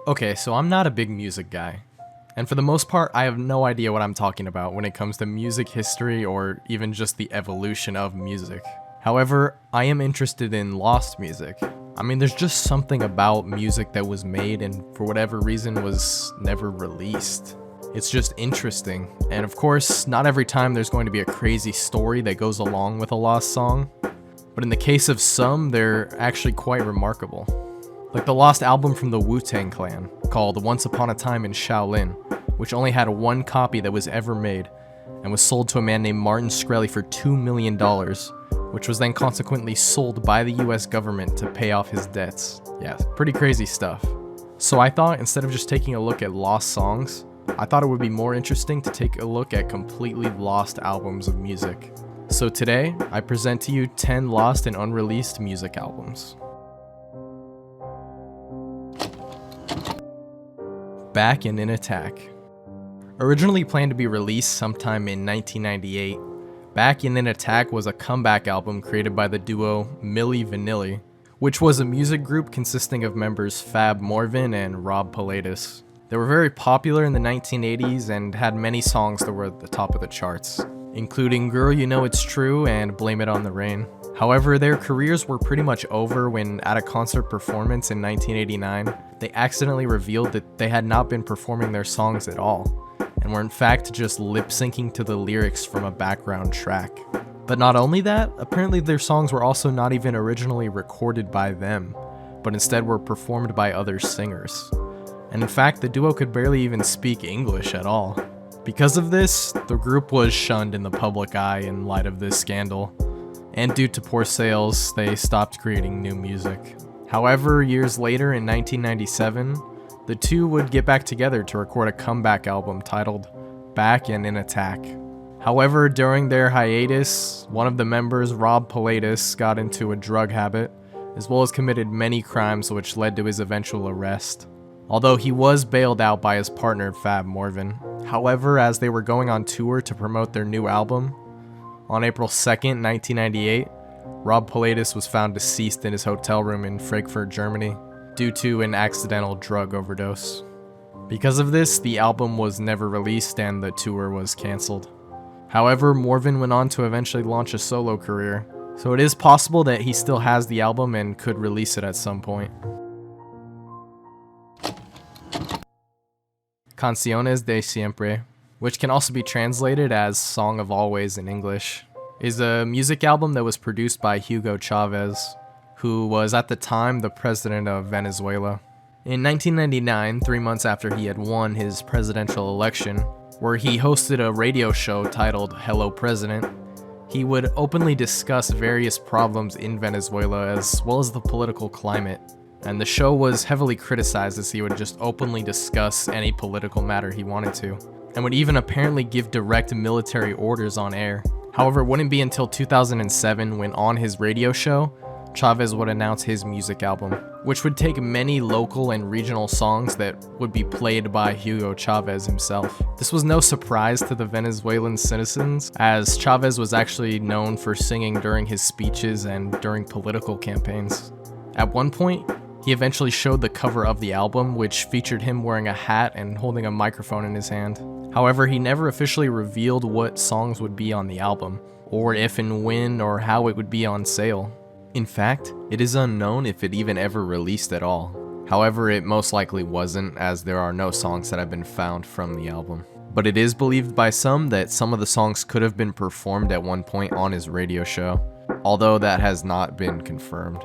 Okay, so I'm not a big music guy. And for the most part, I have no idea what I'm talking about when it comes to music history or even just the evolution of music. However, I am interested in lost music. I mean, there's just something about music that was made and for whatever reason was never released. It's just interesting. And of course, not every time there's going to be a crazy story that goes along with a lost song. But in the case of some, they're actually quite remarkable. Like the lost album from the Wu-Tang Clan, called Once Upon a Time in Shaolin, which only had one copy that was ever made, and was sold to a man named Martin Shkreli for $2 million, which was then consequently sold by the US government to pay off his debts. Yeah, pretty crazy stuff. So I thought instead of just taking a look at lost songs, I thought it would be more interesting to take a look at completely lost albums of music. So today, I present to you 10 lost and unreleased music albums. Back and in Attack. Originally planned to be released sometime in 1998, Back and in Attack was a comeback album created by the duo Milli Vanilli, which was a music group consisting of members Fab Morvan and Rob Pilatus. They were very popular in the 1980s and had many songs that were at the top of the charts, including Girl You Know It's True and Blame It on the Rain. However, their careers were pretty much over when, at a concert performance in 1989, they accidentally revealed that they had not been performing their songs at all, and were in fact just lip-syncing to the lyrics from a background track. But not only that, apparently their songs were also not even originally recorded by them, but instead were performed by other singers. And in fact, the duo could barely even speak English at all. Because of this, the group was shunned in the public eye in light of this scandal, and due to poor sales, they stopped creating new music. However, years later in 1997, the two would get back together to record a comeback album titled Back and in Attack. However, during their hiatus, one of the members, Rob Pilatus, got into a drug habit, as well as committed many crimes which led to his eventual arrest. Although he was bailed out by his partner, Fab Morvan. However, as they were going on tour to promote their new album, on April 2nd, 1998, Rob Pilatus was found deceased in his hotel room in Frankfurt, Germany, due to an accidental drug overdose. Because of this, the album was never released and the tour was cancelled. However, Morvan went on to eventually launch a solo career, so it is possible that he still has the album and could release it at some point. Canciones de Siempre, which can also be translated as Song of Always in English, is a music album that was produced by Hugo Chavez, who was at the time the president of Venezuela. In 1999, 3 months after he had won his presidential election, where he hosted a radio show titled Hello President, he would openly discuss various problems in Venezuela as well as the political climate. And the show was heavily criticized as he would just openly discuss any political matter he wanted to, and would even apparently give direct military orders on air. However, it wouldn't be until 2007 when on his radio show, Chavez would announce his music album, which would take many local and regional songs that would be played by Hugo Chavez himself. This was no surprise to the Venezuelan citizens, as Chavez was actually known for singing during his speeches and during political campaigns. At one point, he eventually showed the cover of the album, which featured him wearing a hat and holding a microphone in his hand. However, he never officially revealed what songs would be on the album, or if and when or how it would be on sale. In fact, it is unknown if it even ever released at all. However, it most likely wasn't, as there are no songs that have been found from the album. But it is believed by some that some of the songs could have been performed at one point on his radio show, although that has not been confirmed.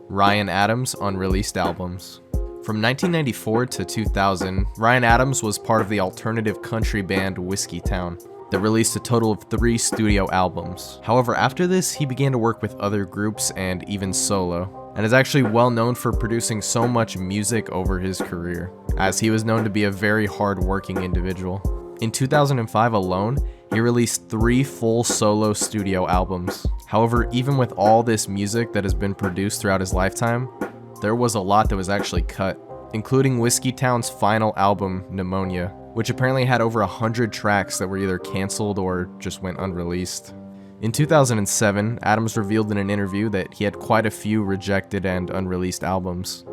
Ryan Adams' unreleased albums. From 1994 to 2000, Ryan Adams was part of the alternative country band Whiskey Town that released a total of 3 studio albums. However, after this, he began to work with other groups and even solo, and is actually well known for producing so much music over his career, as he was known to be a very hard-working individual. In 2005 alone, he released 3 full solo studio albums. However, even with all this music that has been produced throughout his lifetime, there was a lot that was actually cut, including Whiskey Town's final album, Pneumonia, which apparently had over 100 tracks that were either cancelled or just went unreleased. In 2007, Adams revealed in an interview that he had quite a few rejected and unreleased albums,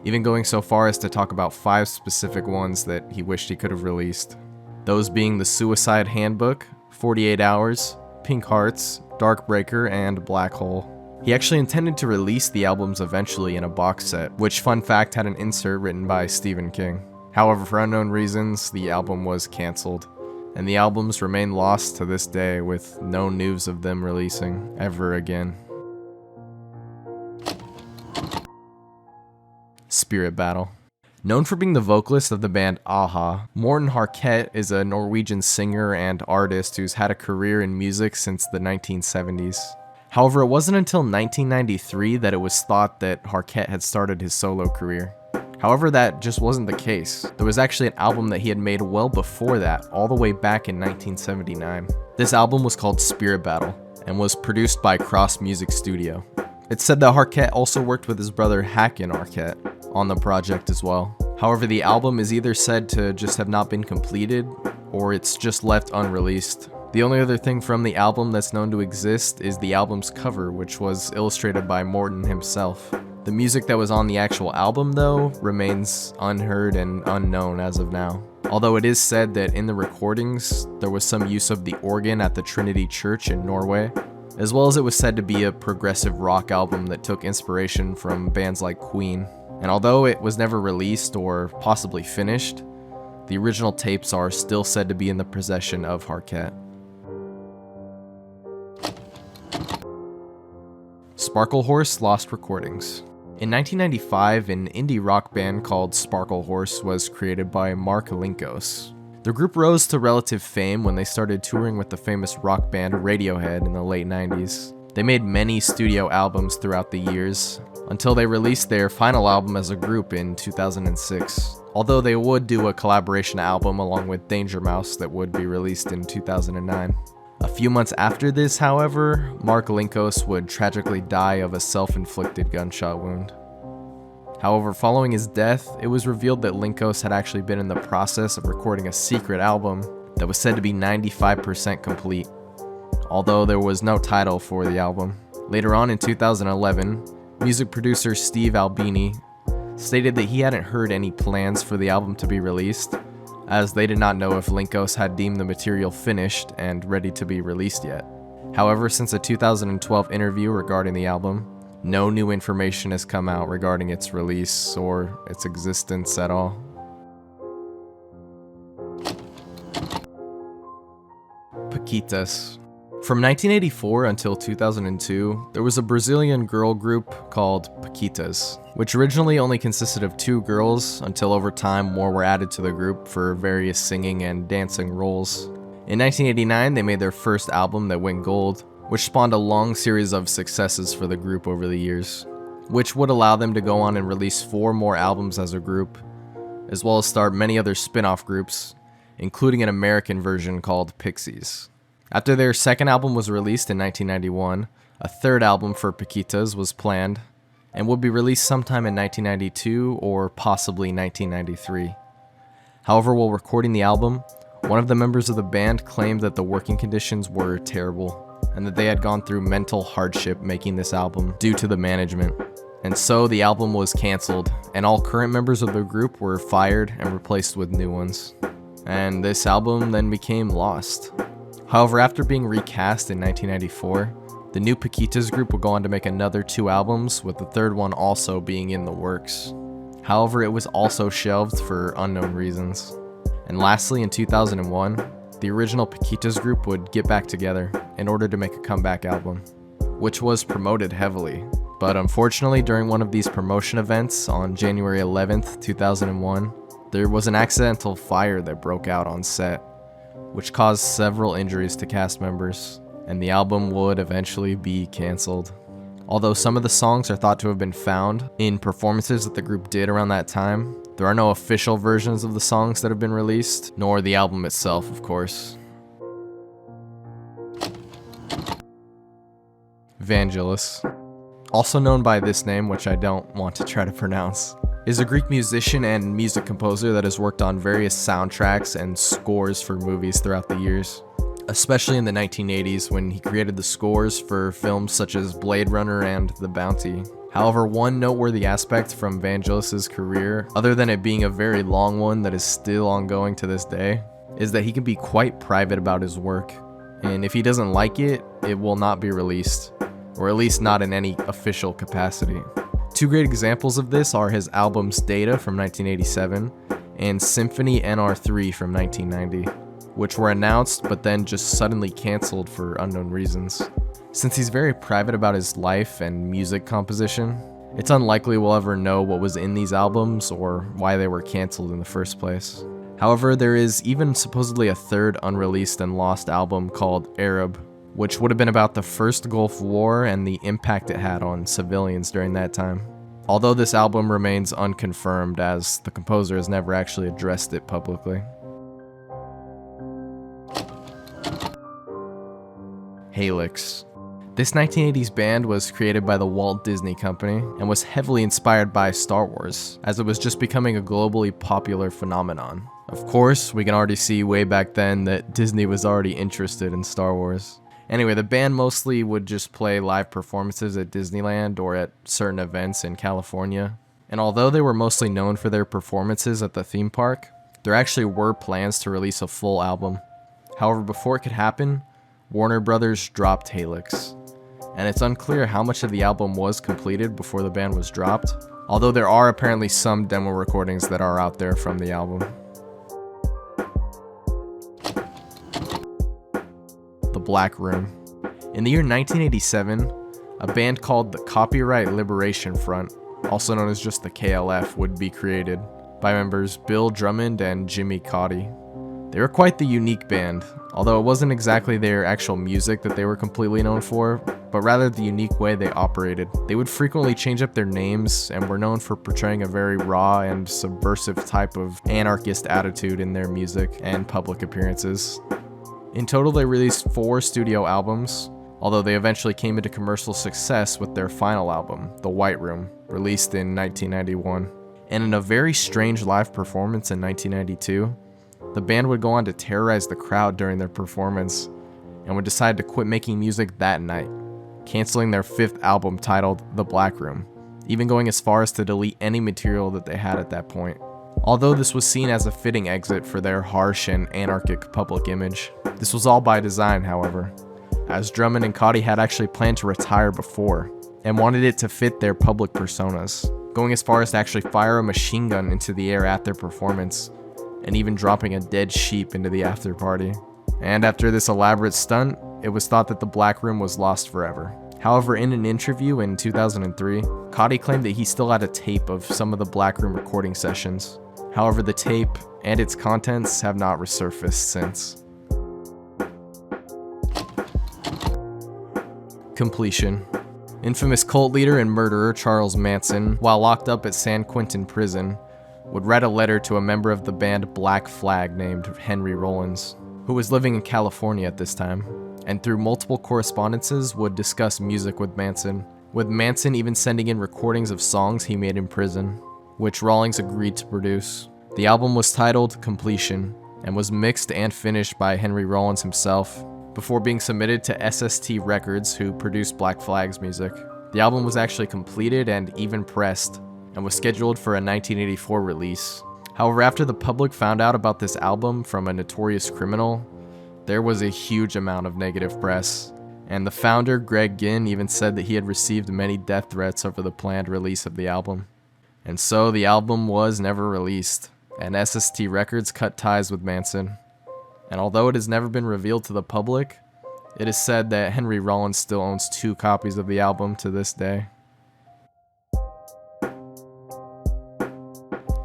even going so far as to talk about 5 specific ones that he wished he could have released. Those being The Suicide Handbook, 48 Hours, Pink Hearts, Darkbreaker, and Black Hole. He actually intended to release the albums eventually in a box set, which, fun fact, had an insert written by Stephen King. However, for unknown reasons, the album was cancelled, and the albums remain lost to this day with no news of them releasing ever again. Spirit Battle. Known for being the vocalist of the band a-ha, Morten Harket is a Norwegian singer and artist who's had a career in music since the 1970s. However, it wasn't until 1993 that it was thought that Harket had started his solo career. However, that just wasn't the case. There was actually an album that he had made well before that, all the way back in 1979. This album was called Spirit Battle, and was produced by Cross Music Studio. It's said that Harket also worked with his brother Håkon Harket on the project as well. However, the album is either said to just have not been completed, or it's just left unreleased. The only other thing from the album that's known to exist is the album's cover, which was illustrated by Morten himself. The music that was on the actual album, though, remains unheard and unknown as of now. Although it is said that in the recordings, there was some use of the organ at the Trinity Church in Norway, as well as it was said to be a progressive rock album that took inspiration from bands like Queen. And although it was never released or possibly finished, the original tapes are still said to be in the possession of Harket. Sparklehorse Lost Recordings. In 1995, an indie rock band called Sparklehorse was created by Mark Linkos. The group rose to relative fame when they started touring with the famous rock band Radiohead in the late 90s. They made many studio albums throughout the years, until they released their final album as a group in 2006. Although they would do a collaboration album along with Danger Mouse that would be released in 2009. A few months after this, however, Mark Linkos would tragically die of a self-inflicted gunshot wound. However, following his death, it was revealed that Linkos had actually been in the process of recording a secret album that was said to be 95% complete, although there was no title for the album. Later on in 2011, music producer Steve Albini stated that he hadn't heard any plans for the album to be released, as they did not know if Linkos had deemed the material finished and ready to be released yet. However, since a 2012 interview regarding the album, no new information has come out regarding its release or its existence at all. Paquitas. From 1984 until 2002, there was a Brazilian girl group called Paquitas, which originally only consisted of 2 girls until over time more were added to the group for various singing and dancing roles. In 1989, they made their first album that went gold, which spawned a long series of successes for the group over the years, which would allow them to go on and release 4 more albums as a group, as well as start many other spin-off groups, including an American version called Pixies. After their second album was released in 1991, a third album for Paquitas was planned, and would be released sometime in 1992 or possibly 1993. However, while recording the album, one of the members of the band claimed that the working conditions were terrible, and that they had gone through mental hardship making this album due to the management. And so the album was cancelled, and all current members of the group were fired and replaced with new ones. And this album then became lost. However, after being recast in 1994, the new Paquitas group would go on to make another 2 albums, with the third one also being in the works. However, it was also shelved for unknown reasons. And lastly, in 2001, the original Paquitas group would get back together in order to make a comeback album, which was promoted heavily. But unfortunately, during one of these promotion events on January 11th, 2001, there was an accidental fire that broke out on set, which caused several injuries to cast members, and the album would eventually be cancelled. Although some of the songs are thought to have been found in performances that the group did around that time, there are no official versions of the songs that have been released, nor the album itself, of course. Vangelis, also known by this name, which I don't want to try to pronounce, is a Greek musician and music composer that has worked on various soundtracks and scores for movies throughout the years. especially in the 1980s when he created the scores for films such as Blade Runner and The Bounty. However, one noteworthy aspect from Vangelis' career, other than it being a very long one that is still ongoing to this day, is that he can be quite private about his work, and if he doesn't like it, it will not be released, or at least not in any official capacity. Two great examples of this are his albums Data from 1987 and Symphony NR3 from 1990, which were announced but then just suddenly cancelled for unknown reasons. Since he's very private about his life and music composition, it's unlikely we'll ever know what was in these albums or why they were cancelled in the first place. However, there is even supposedly a third unreleased and lost album called Arab, which would have been about the first Gulf War and the impact it had on civilians during that time. Although this album remains unconfirmed as the composer has never actually addressed it publicly. Helix. This 1980s band was created by the Walt Disney Company and was heavily inspired by Star Wars, as it was just becoming a globally popular phenomenon. Of course, we can already see way back then that Disney was already interested in Star Wars. Anyway, the band mostly would just play live performances at Disneyland or at certain events in California. And although they were mostly known for their performances at the theme park, there actually were plans to release a full album. However, before it could happen, Warner Brothers dropped Helix. And it's unclear how much of the album was completed before the band was dropped, although there are apparently some demo recordings that are out there from the album. The Black Room. In the year 1987, a band called the Copyright Liberation Front, also known as just the KLF, would be created by members Bill Drummond and Jimmy Cauty. They were quite the unique band, although it wasn't exactly their actual music that they were completely known for, but rather the unique way they operated. They would frequently change up their names and were known for portraying a very raw and subversive type of anarchist attitude in their music and public appearances. In total, they released 4 studio albums, although they eventually came into commercial success with their final album, The White Room, released in 1991. And in a very strange live performance in 1992, the band would go on to terrorize the crowd during their performance and would decide to quit making music that night, canceling their 5th album titled The Black Room, even going as far as to delete any material that they had at that point. Although this was seen as a fitting exit for their harsh and anarchic public image, this was all by design, however, as Drummond and Cauty had actually planned to retire before and wanted it to fit their public personas, going as far as to actually fire a machine gun into the air at their performance and even dropping a dead sheep into the after party. And after this elaborate stunt, it was thought that the Black Room was lost forever. However, in an interview in 2003, Cauty claimed that he still had a tape of some of the Black Room recording sessions. However, the tape and its contents have not resurfaced since. Completion. Infamous cult leader and murderer Charles Manson, while locked up at San Quentin prison, would write a letter to a member of the band Black Flag named Henry Rollins, who was living in California at this time, and through multiple correspondences would discuss music with Manson even sending in recordings of songs he made in prison, which Rawlings agreed to produce. The album was titled Completion, and was mixed and finished by Henry Rollins himself, before being submitted to SST Records, who produced Black Flag's music. The album was actually completed and even pressed, and was scheduled for a 1984 release. However, after the public found out about this album from a notorious criminal, there was a huge amount of negative press, and the founder, Greg Ginn, even said that he had received many death threats over the planned release of the album. And so the album was never released, and SST Records cut ties with Manson. And although it has never been revealed to the public, it is said that Henry Rollins still owns 2 copies of the album to this day.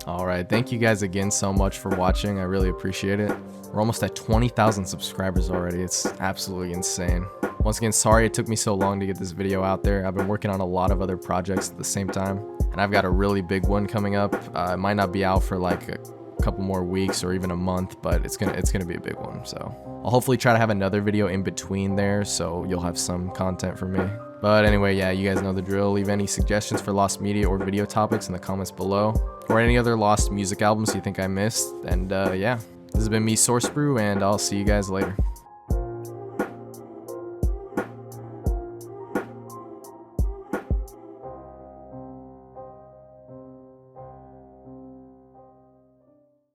Alright, thank you guys again so much for watching. I really appreciate it. We're almost at 20,000 subscribers already. It's absolutely insane. Once again, sorry it took me so long to get this video out there. I've been working on a lot of other projects at the same time, and I've got a really big one coming up. It might not be out for like a couple more weeks or even a month, but it's gonna be a big one. So I'll hopefully try to have another video in between there, so you'll have some content from me. But anyway, yeah, you guys know the drill. Leave any suggestions for lost media or video topics in the comments below, or any other lost music albums you think I missed. And yeah, this has been me, sourcebrew, and I'll see you guys later.